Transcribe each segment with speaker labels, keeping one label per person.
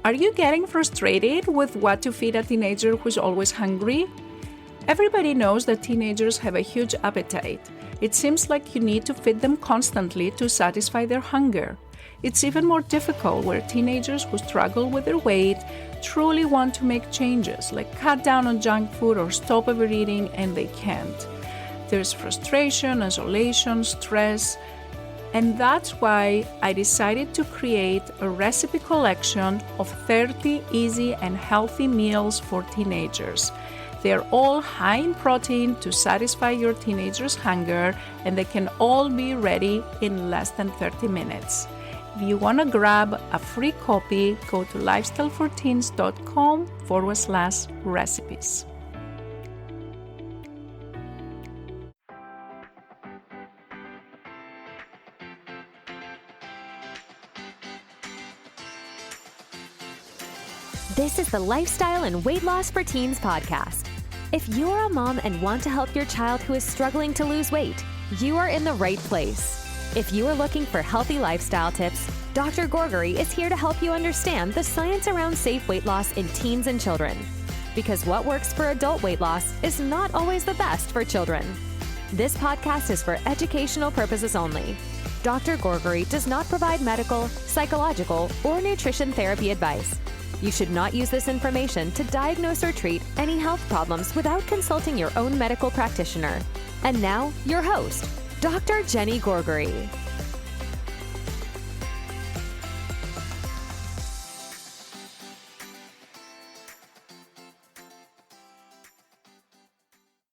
Speaker 1: Are you getting frustrated with what to feed a teenager who's always hungry? Everybody knows that teenagers have a huge appetite. It seems like you need to feed them constantly to satisfy their hunger. It's even more difficult where teenagers who struggle with their weight truly want to make changes, like cut down on junk food or stop overeating, and they can't. There's frustration, isolation, stress, and that's why I decided to create a recipe collection of 30 easy and healthy meals for teenagers. They're all high in protein to satisfy your teenager's hunger, and they can all be ready in less than 30 minutes. If you want to grab a free copy, go to lifestyleforteens.com/recipes.
Speaker 2: This is the Lifestyle and Weight Loss for Teens podcast. If you're a mom and want to help your child who is struggling to lose weight, you are in the right place. If you are looking for healthy lifestyle tips, Dr. Gorgery is here to help you understand the science around safe weight loss in teens and children. Because what works for adult weight loss is not always the best for children. This podcast is for educational purposes only. Dr. Gorgery does not provide medical, psychological, or nutrition therapy advice. You should not use this information to diagnose or treat any health problems without consulting your own medical practitioner. And now, your host, Dr. Jenny Gorgery.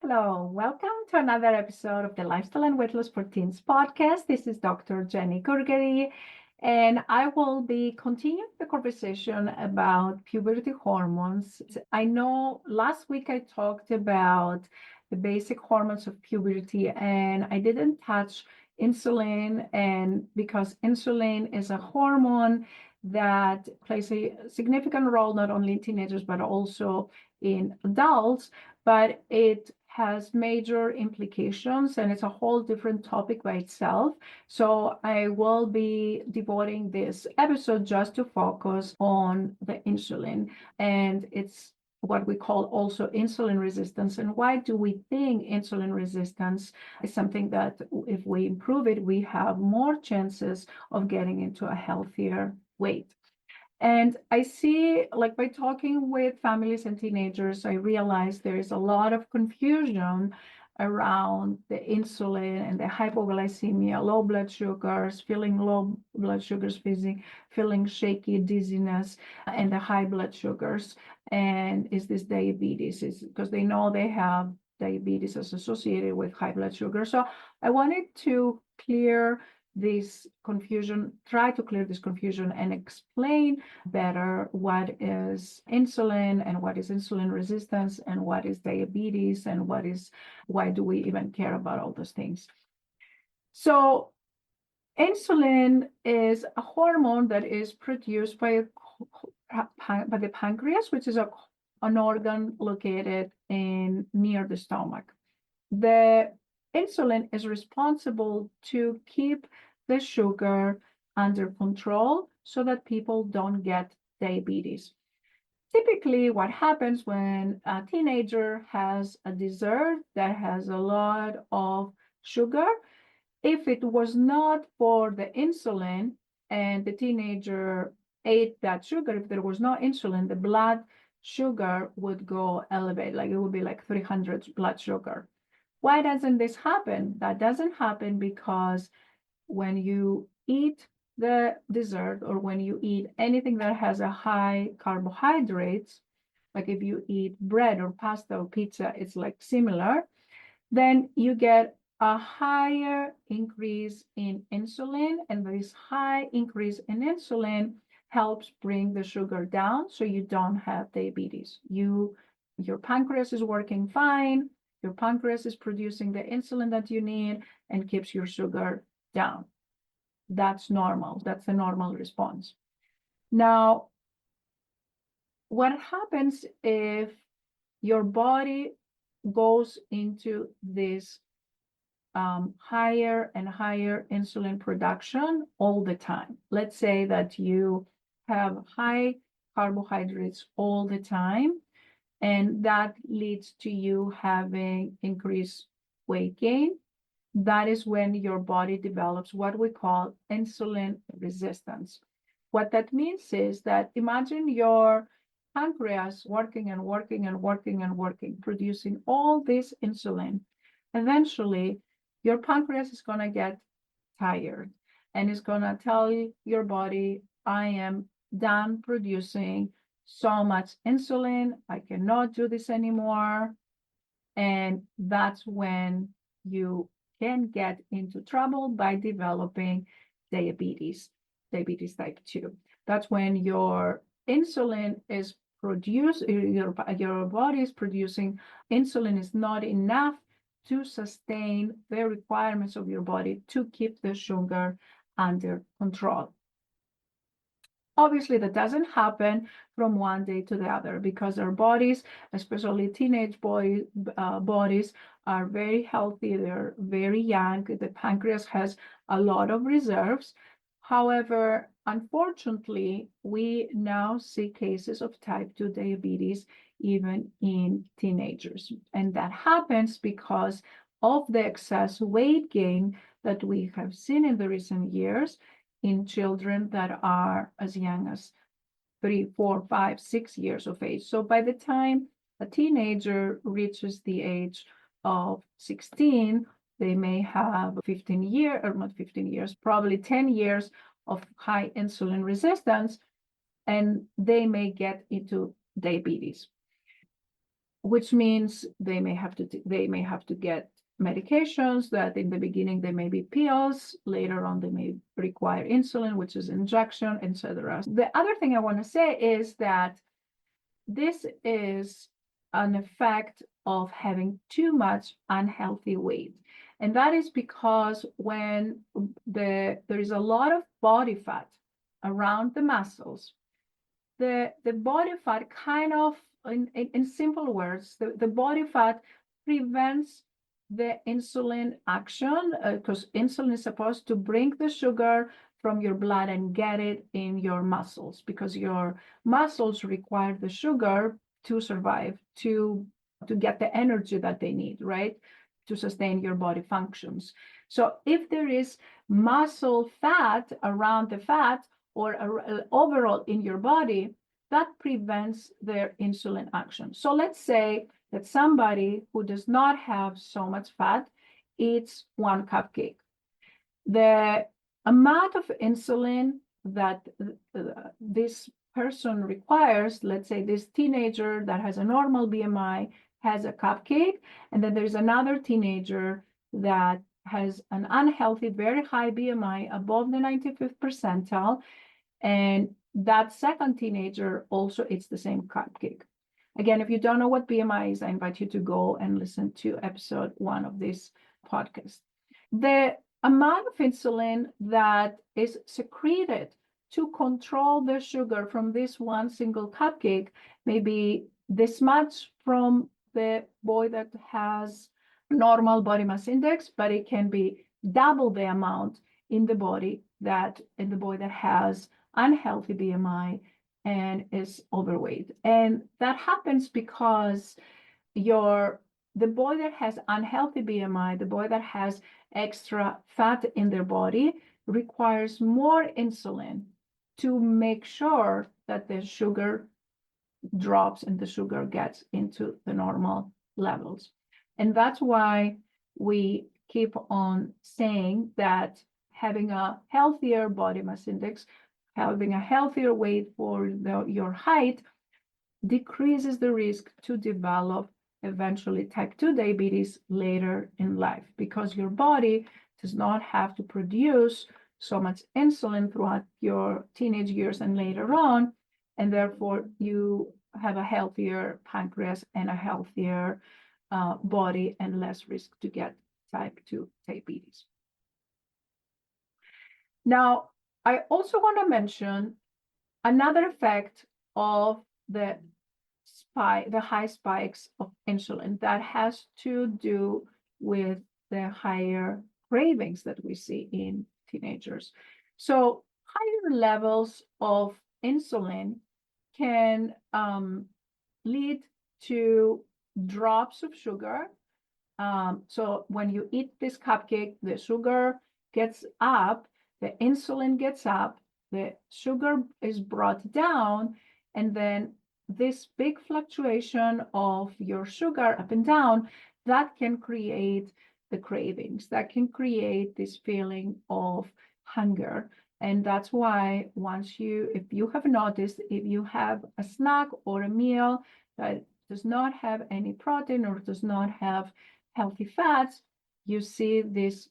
Speaker 1: Hello, welcome to another episode of the Lifestyle and Weight Loss for Teens podcast. This is Dr. Jenny Gorgery, and I will be continuing the conversation about puberty hormones. I know last week I talked about the basic hormones of puberty, and I didn't touch insulin, and because insulin is a hormone that plays a significant role not only in teenagers but also in adults, but it has major implications, and it's a whole different topic by itself. So I will be devoting this episode just to focus on the insulin, and it's what we call also insulin resistance. And why do we think insulin resistance is something that if we improve it, we have more chances of getting into a healthier weight? And I see, like by talking with families and teenagers, I realize there is a lot of confusion around the insulin and the hypoglycemia, low blood sugars, feeling low blood sugars, feeling shaky, dizziness, and the high blood sugars. And is this diabetes? Is because they know they have diabetes as associated with high blood sugar. So I wanted to clear this confusion, try to clear this confusion and explain better what is insulin and what is insulin resistance and what is diabetes and why do we even care about all those things. So insulin is a hormone that is produced by the pancreas, which is an organ located near the stomach. The insulin is responsible to keep the sugar under control so that people don't get diabetes. Typically, what happens when a teenager has a dessert that has a lot of sugar, if it was not for the insulin and the teenager ate that sugar, if there was no insulin, the blood sugar would go elevate, like it would be like 300 blood sugar. Why doesn't this happen? That doesn't happen because when you eat the dessert or when you eat anything that has a high carbohydrates, like if you eat bread or pasta or pizza, it's like similar, then you get a higher increase in insulin, and this high increase in insulin helps bring the sugar down so you don't have diabetes. Your pancreas is working fine. Your pancreas is producing the insulin that you need and keeps your sugar down. That's normal. That's a normal response. Now, what happens if your body goes into this higher and higher insulin production all the time? Let's say that you have high carbohydrates all the time, and that leads to you having increased weight gain. That is when your body develops what we call insulin resistance. What that means is that imagine your pancreas working and working and working and working, producing all this insulin. Eventually, your pancreas is going to get tired and it's going to tell your body, I am done producing so much insulin. I cannot do this anymore. And that's when you can get into trouble by developing diabetes type 2. That's when your insulin is produced, your body is producing insulin is not enough to sustain the requirements of your body to keep the sugar under control. Obviously, that doesn't happen from one day to the other because our bodies, especially teenage bodies, are very healthy. They're very young. The pancreas has a lot of reserves. However, unfortunately, we now see cases of type 2 diabetes even in teenagers. And that happens because of the excess weight gain that we have seen in the recent years in children that are as young as 3, 4, 5, 6 years of age. So by the time a teenager reaches the age of 16, they may have 15 years, or not 15 years, probably 10 years of high insulin resistance, and they may get into diabetes, which means they may have to get medications that in the beginning they may be pills, later on they may require insulin, which is injection, etc. The other thing I want to say is that this is an effect of having too much unhealthy weight. And that is because when there is a lot of body fat around the muscles, the body fat kind of, in simple words, the body fat prevents the insulin action, because insulin is supposed to bring the sugar from your blood and get it in your muscles, because your muscles require the sugar to survive, to get the energy that they need, right, to sustain your body functions. So if there is muscle fat around the fat or overall in your body, that prevents their insulin action. So let's say that somebody who does not have so much fat eats one cupcake. The amount of insulin that this person requires, let's say this teenager that has a normal BMI has a cupcake, and then there's another teenager that has an unhealthy, very high BMI above the 95th percentile, and that second teenager also eats the same cupcake. Again, if you don't know what BMI is, I invite you to go and listen to episode 1 of this podcast. The amount of insulin that is secreted to control the sugar from this one single cupcake may be this much from the boy that has normal body mass index, but it can be double the amount in the boy that has unhealthy BMI and is overweight. And that happens because the boy that has unhealthy BMI, the boy that has extra fat in their body, requires more insulin to make sure that the sugar drops and the sugar gets into the normal levels. And that's why we keep on saying that having a healthier body mass index, having a healthier weight for your height, decreases the risk to develop eventually type 2 diabetes later in life, because your body does not have to produce so much insulin throughout your teenage years and later on, and therefore you have a healthier pancreas and a healthier body and less risk to get type 2 diabetes. Now, I also want to mention another effect of the high spikes of insulin that has to do with the higher cravings that we see in teenagers. So higher levels of insulin can lead to drops of sugar. So when you eat this cupcake, the sugar gets up, the insulin gets up, the sugar is brought down, and then this big fluctuation of your sugar up and down, that can create the cravings, that can create this feeling of hunger. And that's why if you have noticed, if you have a snack or a meal that does not have any protein or does not have healthy fats, you see these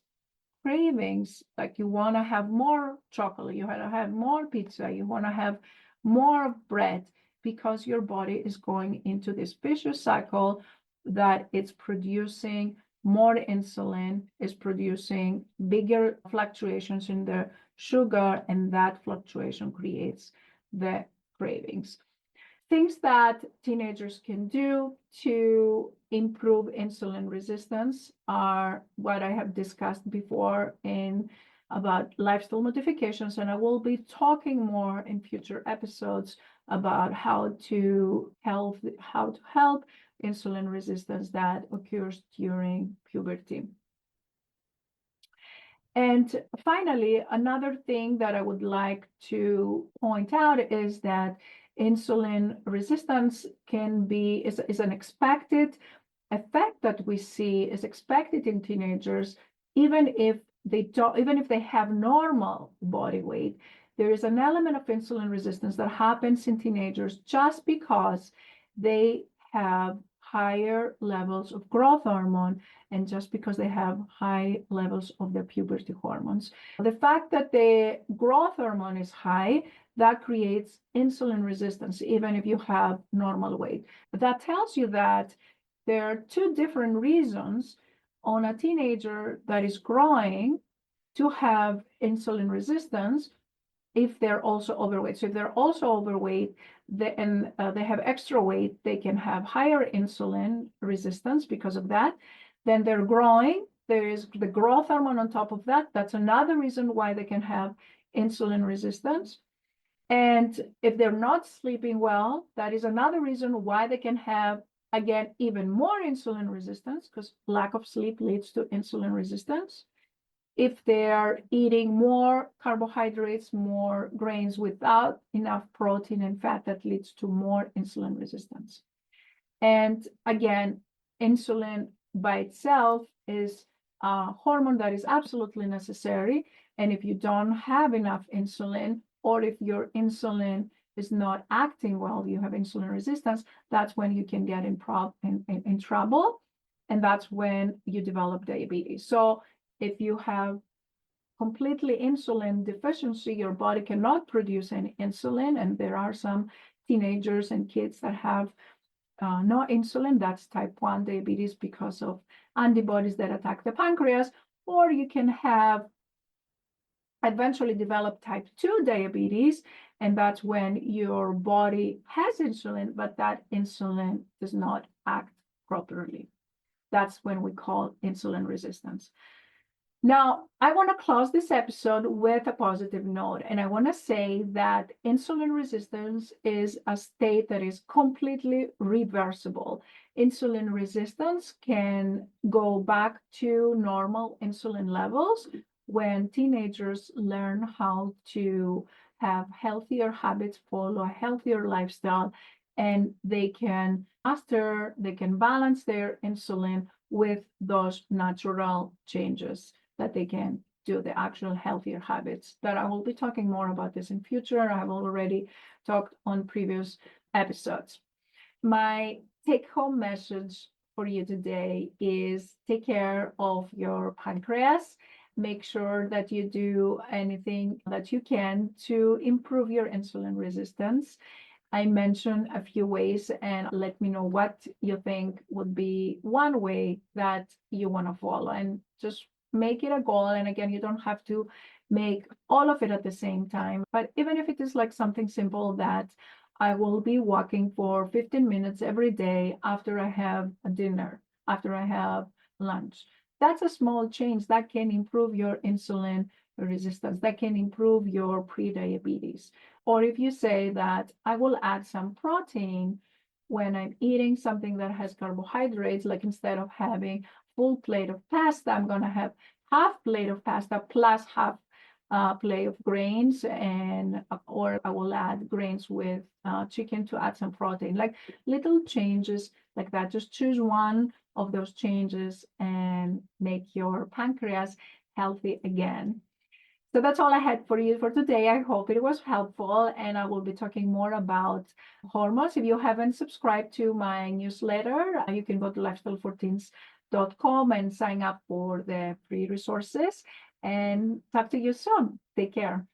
Speaker 1: cravings, like you want to have more chocolate, you want to have more pizza, you want to have more bread, because your body is going into this vicious cycle that it's producing more insulin, is producing bigger fluctuations in the sugar, and that fluctuation creates the cravings. Things that teenagers can do to improve insulin resistance are what I have discussed before about lifestyle modifications, and I will be talking more in future episodes about how to help insulin resistance that occurs during puberty. And finally, another thing that I would like to point out is that insulin resistance is an expected effect that we see, is expected in teenagers, even if they have normal body weight. There is an element of insulin resistance that happens in teenagers just because they have higher levels of growth hormone, and just because they have high levels of their puberty hormones. The fact that the growth hormone is high, that creates insulin resistance, even if you have normal weight. That tells you that there are two different reasons on a teenager that is growing to have insulin resistance if they're also overweight. So if they're also overweight and they have extra weight, they can have higher insulin resistance because of that. Then they're growing. There is the growth hormone on top of that. That's another reason why they can have insulin resistance. And if they're not sleeping well, that is another reason why they can have, again, even more insulin resistance, because lack of sleep leads to insulin resistance. If they're eating more carbohydrates, more grains without enough protein and fat, that leads to more insulin resistance. And again, insulin by itself is a hormone that is absolutely necessary. And if you don't have enough insulin, or if your insulin is not acting well, you have insulin resistance, that's when you can get in trouble. And that's when you develop diabetes. So if you have completely insulin deficiency, your body cannot produce any insulin. And there are some teenagers and kids that have no insulin. That's type 1 diabetes because of antibodies that attack the pancreas. Or you can have eventually develop type 2 diabetes, and that's when your body has insulin, but that insulin does not act properly. That's when we call insulin resistance. Now, I want to close this episode with a positive note, and I want to say that insulin resistance is a state that is completely reversible. Insulin resistance can go back to normal insulin levels when teenagers learn how to have healthier habits, follow a healthier lifestyle, and they can balance their insulin with those natural changes that they can do, the actual healthier habits that I will be talking more about this in future. I have already talked on previous episodes. My take-home message for you today is take care of your pancreas. Make sure that you do anything that you can to improve your insulin resistance. I mentioned a few ways, and let me know what you think would be one way that you want to follow, and just make it a goal. And again, you don't have to make all of it at the same time, but even if it is like something simple that I will be walking for 15 minutes every day after I have a dinner, after I have lunch. That's a small change that can improve your insulin resistance, that can improve your pre-diabetes. Or if you say that I will add some protein when I'm eating something that has carbohydrates, like instead of having full plate of pasta, I'm going to have half plate of pasta plus half plate of grains, and or I will add grains with chicken to add some protein, like little changes like that. Just choose one of those changes and make your pancreas healthy again. So that's all I had for you for today. I hope it was helpful, and I will be talking more about hormones. If you haven't subscribed to my newsletter, you can go to lifestyle14s.com and sign up for the free resources, and talk to you soon. Take care.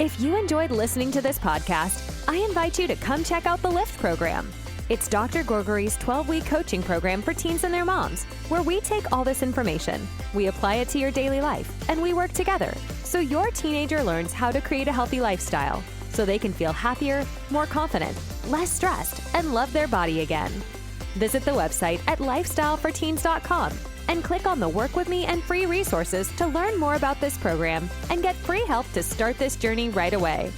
Speaker 2: If you enjoyed listening to this podcast, I invite you to come check out the LIFT program. It's Dr. Gorgori's 12-week coaching program for teens and their moms, where we take all this information, we apply it to your daily life, and we work together so your teenager learns how to create a healthy lifestyle so they can feel happier, more confident, less stressed, and love their body again. Visit the website at lifestyle14s.com and click on the Work With Me and free resources to learn more about this program and get free help to start this journey right away.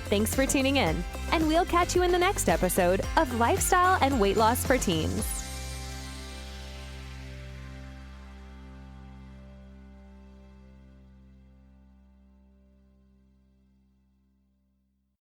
Speaker 2: Thanks for tuning in, and we'll catch you in the next episode of Lifestyle and Weight Loss for Teens.